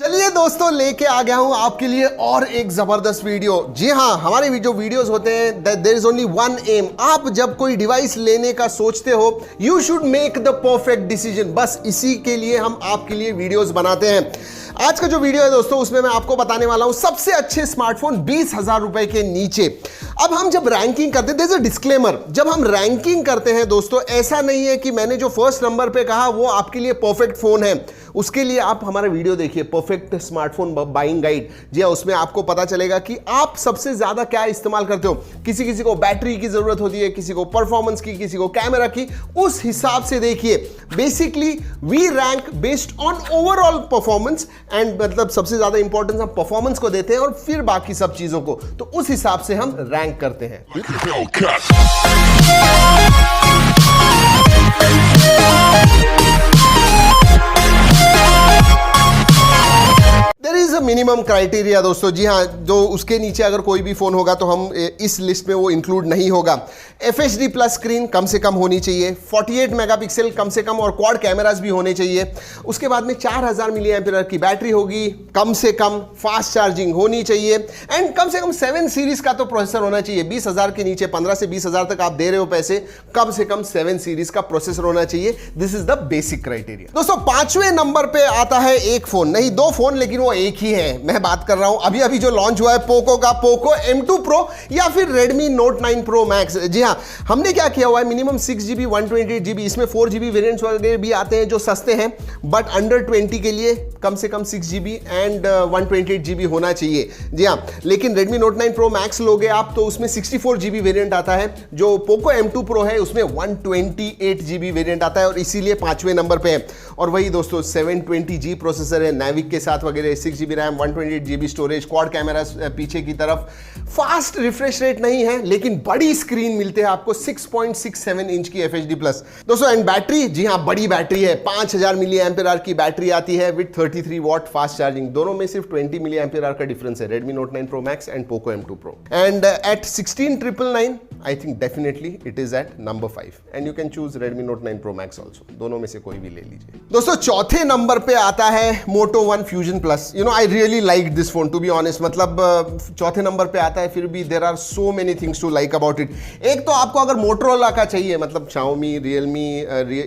चलिए दोस्तों, लेके आ गया हूं आपके लिए और एक जबरदस्त वीडियो। जी हां, हमारे जो वीडियोस होते हैं there is only one aim. आप जब कोई डिवाइस लेने का सोचते हो, you should make the perfect decision. बस इसी के लिए हम आपके लिए वीडियोस बनाते हैं। आज का जो वीडियो है दोस्तों, उसमें मैं आपको बताने वाला हूं सबसे अच्छे स्मार्टफोन 20,000 रुपए के नीचे। अब हम जब रैंकिंग करते हैं, देयर इज अ डिस्क्लेमर, जब हम रैंकिंग करते हैं दोस्तों, ऐसा नहीं है कि मैंने जो फर्स्ट नंबर पे कहा वो आपके लिए परफेक्ट फोन है। उसके लिए आप हमारा वीडियो देखिए, परफेक्ट स्मार्टफोन बाइंग गाइड। जी हाँ, उसमें आपको पता चलेगा कि आप सबसे ज्यादा क्या इस्तेमाल करते हो। किसी किसी को बैटरी की जरूरत होती है, किसी को परफॉर्मेंस की, किसी को कैमरा की। उस हिसाब से देखिए, basically we rank based on overall performance and मतलब सबसे ज्यादा इंपॉर्टेंस हम परफॉर्मेंस को देते हैं और फिर बाकी सब चीजों को। तो उस हिसाब से हम रैंक करते हैं। There is a minimum criteria दोस्तों। जी हाँ, जो उसके नीचे अगर कोई भी फोन होगा तो हम इस लिस्ट में वो इंक्लूड नहीं होगा। FHD प्लस स्क्रीन कम से कम होनी चाहिए, 48 मेगापिक्सल कम से कम, और क्वाड कैमरास भी होने चाहिए। उसके बाद में 4000 मिली एम्पीयर की बैटरी होगी कम से कम, फास्ट चार्जिंग होनी चाहिए एंड कम से कम 7 सीरीज का तो प्रोसेसर होना चाहिए। 20,000 के नीचे, 15 से 20,000 तक आप दे रहे हो पैसे, कम से कम 7 सीरीज का प्रोसेसर होना चाहिए। This is the basic criteria. दोस्तों 5वें नंबर पे आता है एक फोन, नहीं 2 फोन, लेकिन वो एक ही है। मैं बात कर रहा हूं अभी अभी जो लॉन्च हुआ है पोको का, पोको M2 Pro या फिर Redmi Note 9 Pro Max। जी हां, हमने क्या किया हुआ है, मिनिमम 6GB 128GB, इसमें 4GB वेरिएंट्स वगैरह भी आते हैं जो सस्ते हैं, बट अंडर 20 के लिए कम से कम 6GB एंड 128GB होना चाहिए। जी हां, लेकिन Redmi Note 9 Pro Max लोगे आप तो उसमें 64GB वेरिएंट आता है। जो पोको M2 Pro है उसमें 128GB वेरिएंट आता है और इसीलिए 5वें नंबर पे है। और वही दोस्तों 720G प्रोसेसर है Navic के साथ वगैरह, 6GB RAM, 128GB storage, quad camera पीछे की तरफ। फास्ट रिफ्रेश रेट नहीं है, लेकिन बड़ी स्क्रीन मिलते हैं आपको, 6.67 इंच की FHD प्लस दोस्तों। एंड बैटरी, जी हाँ, बड़ी बैटरी है, 5000 मिली एम्पीयर आवर की बैटरी आती है विद 33 वॉट फास्ट चार्जिंग। दोनों में सिर्फ 20 मिली एम्पीयर आवर का डिफरेंस है, Redmi Note 9 Pro Max and Poco M2 Pro। And at 16,999 I think definitely it is at number 5 and you can choose Redmi Note 9 Pro Max also. दोनों में से कोई भी ले लीजिए। दोस्तों चौथे नंबर पे आता है Moto One Fusion Plus। You know I really like this phone to be honest. मतलब चौथे नंबर पे आता है, फिर भी there are so many things to like about it. एक तो आपको अगर मोटरोला का चाहिए, मतलब Xiaomi, Realme,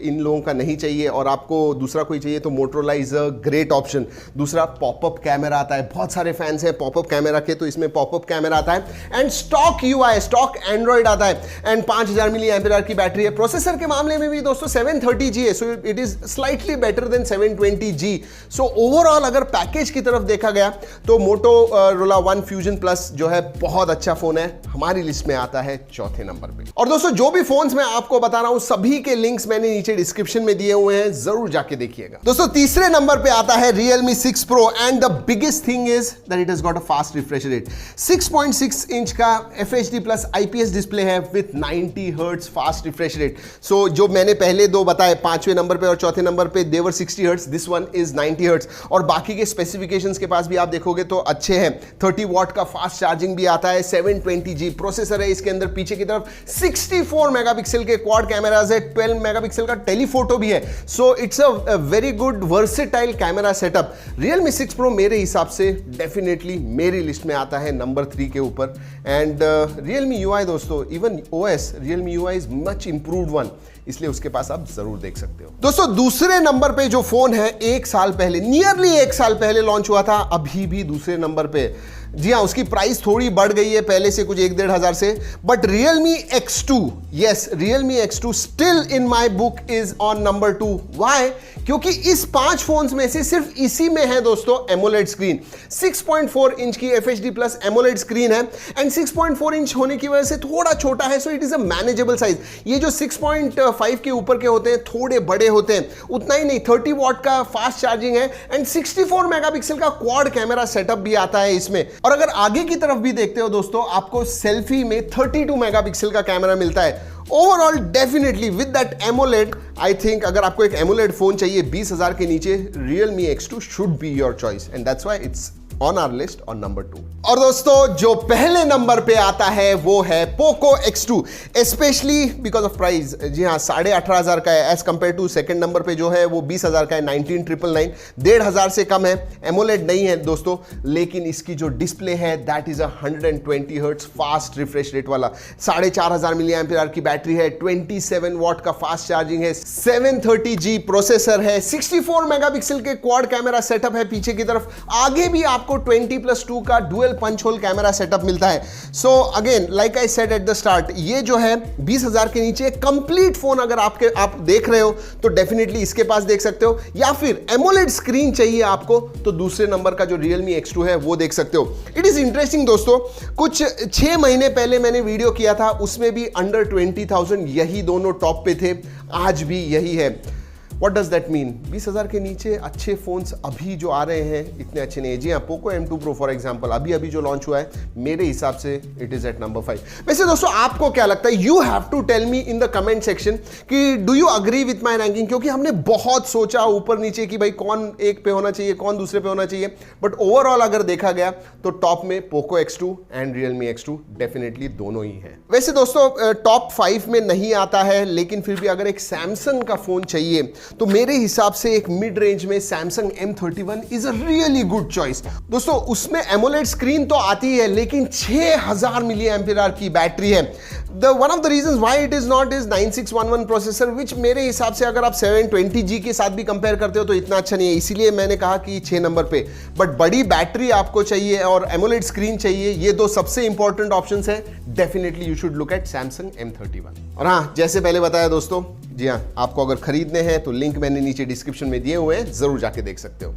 इन लोगों का नहीं चाहिए और आपको दूसरा कोई चाहिए, तो Motorola is a great option. दूसरा, पॉपअप कैमरा आता है, बहुत सारे फैंस हैं पॉपअप कैमरा के, तो इसमें पॉपअप कैमरा आता है and stock UI, stock Android आता है एंड 5000 मिली एम्पीयर आवर की बैटरी है। प्रोसेसर के मामले में भी दोस्तों 730G है, so it is slightly better than 720G। So overall अगर पैकेज की तरफ देखा गया तो मोटोरोला वन फ्यूजन प्लस जो है बहुत अच्छा फोन है, हमारी लिस्ट में आता है चौथे नंबर पे। और दोस्तों जो भी फोन्स मैं आपको बता रहा हूं सभी के लिंक्स मैंने नीचे डिस्क्रिप्शन में दिए हुए हैं, जरूर जाके देखिएगा। दोस्तों तीसरे नंबर पे आता है Realme 6 Pro and the biggest thing is that it has got a fast refresh rate. 6.6 inch का FHD प्लस IPS डिस्प्ले है with 90 hertz fast refresh rate. So जो मैंने पहले दो बताए, 5वें नंबर पे और चौथे नंबर पे, देवर 60 hertz, this one is 90 hertz. और बाकी के स्पेसिफिकेशंस के पास भी आप देखोगे तो अच्छे हैं। 30 वॉट का फास्ट चार्जिंग भी आता है, 720G प्रोसेसर है इसके अंदर, पीछे की तरफ 64 मेगापिक्सल के क्वाड कैमरास है, 12 मेगापिक्सल का टेलीफोटो भी है। So it's a very good versatile camera setup. Realme 6 Pro मेरे हिसाब से डेफिनेटली मेरी लिस्ट में आता है नंबर 3 के ऊपर। एंड Realme UI दोस्तों, even OS Realme UI is much improved one, इसलिए उसके पास आप जरूर देख सकते हो। दोस्तों दूसरे नंबर पे जो फोन है, 1 साल पहले, नियरली 1 साल पहले लॉन्च हुआ था, अभी भी दूसरे नंबर पे। जी हाँ, उसकी प्राइस थोड़ी बढ़ गई है पहले से, कुछ 1-1.5 हजार से, but Realme X2, yes Realme X2 still in my book is on number 2। Why? क्योंकि इस 5 फोन्स में से सिर्फ इसी में है दोस्तों AMOLED स्क्रीन। 6.4 इंच की FHD प्लस AMOLED स्क्रीन है एंड 6.4 इंच होने की वजह से थोड़ा छोटा है, so it is a manageable size. ये जो 6.5 के ऊपर के होते हैं थोड़े बड़े होते हैं, उतना ही नहीं, 30 वॉट का फास्ट चार्जिंग है एंड 64 मेगापिक्सल का क्वाड कैमरा सेटअप भी आता है इसमें। और अगर आगे की तरफ भी देखते हो दोस्तों, आपको सेल्फी में 32 मेगापिक्सल का कैमरा मिलता है। Overall definitely with that AMOLED, I think अगर आपको एक AMOLED फोन चाहिए 20,000 के नीचे, Realme X2 should be your choice and that's why it's on our list on number 2। और दोस्तों जो पहले नंबर पे आता है वो है Poco X2, specially because of price. जी हाँ, 18,500 का है as compare to second number पे जो है वो 20,000 का है, 19,999, 1,500 से कम है। एमोलेड नहीं है दोस्तों, लेकिन इसकी जो डिस्प्ले है that is 120 hertz fast refresh rate वाला, 4,500 मिली एम्पियर की बैटरी है, 27 वॉट का फास्ट चार्जिंग है, 730G प्रोसेसर है, 64 मेगापिक्सल के क्वाड कैमरा सेटअप है पीछे की तरफ, आगे भी आपको 20+2 का dual punch hole camera setup मिलता है। So again like I said at the start, ये जो है 20,000 के नीचे कंप्लीट फोन अगर आप देख रहे हो तो डेफिनेटली इसके पास देख सकते हो, या फिर एमोलेड स्क्रीन चाहिए आपको तो दूसरे नंबर का जो Realme X2 है वो देख सकते हो। इट इज इंटरेस्टिंग दोस्तों, कुछ 6 महीने पहले मैंने वीडियो किया था, उसमें भी अंडर 20,000 यही दोनों टॉप पे थे, आज भी यही है। What does that mean? 20,000 के नीचे अच्छे फोन्स अभी जो आ रहे हैं इतने अच्छे नहीं है। जी हाँ, Poco M2 Pro for example अभी जो लॉन्च हुआ है, मेरे हिसाब से इट इज एट नंबर 5। वैसे दोस्तों आपको क्या लगता है? You have to tell me in the comment section कि do you agree with my ranking, क्योंकि हमने बहुत सोचा ऊपर नीचे कि भाई कौन एक पे होना चाहिए, कौन दूसरे पे होना चाहिए, बट ओवरऑल अगर देखा गया तो टॉप में Poco X2 and Realme X2 definitely दोनों ही है। वैसे दोस्तों टॉप 5 में नहीं आता है, लेकिन फिर भी अगर एक सैमसंग का फोन चाहिए तो मेरे हिसाब से एक मिड रेंज में Samsung M31 is a really good choice. दोस्तों उसमें एमोलेड स्क्रीन तो आती है, लेकिन 6000 मिली एम्पियर की बैटरी है। One of the reasons why it is not is 9611 processor, which मेरे हिसाब से अगर आप 720G के साथ भी कंपेयर करते हो तो इतना अच्छा नहीं है, इसीलिए मैंने कहा कि 6 नंबर पे। बट बड़ी बैटरी आपको चाहिए और एमोलेड स्क्रीन चाहिए, ये दो सबसे इंपॉर्टेंट ऑप्शंस है, definitely you should look at Samsung M31। और हाँ, जैसे पहले बताया दोस्तों, जी हाँ, आपको अगर खरीदने हैं तो लिंक मैंने नीचे डिस्क्रिप्शन में दिए हुए हैं, जरूर जाके देख सकते हो।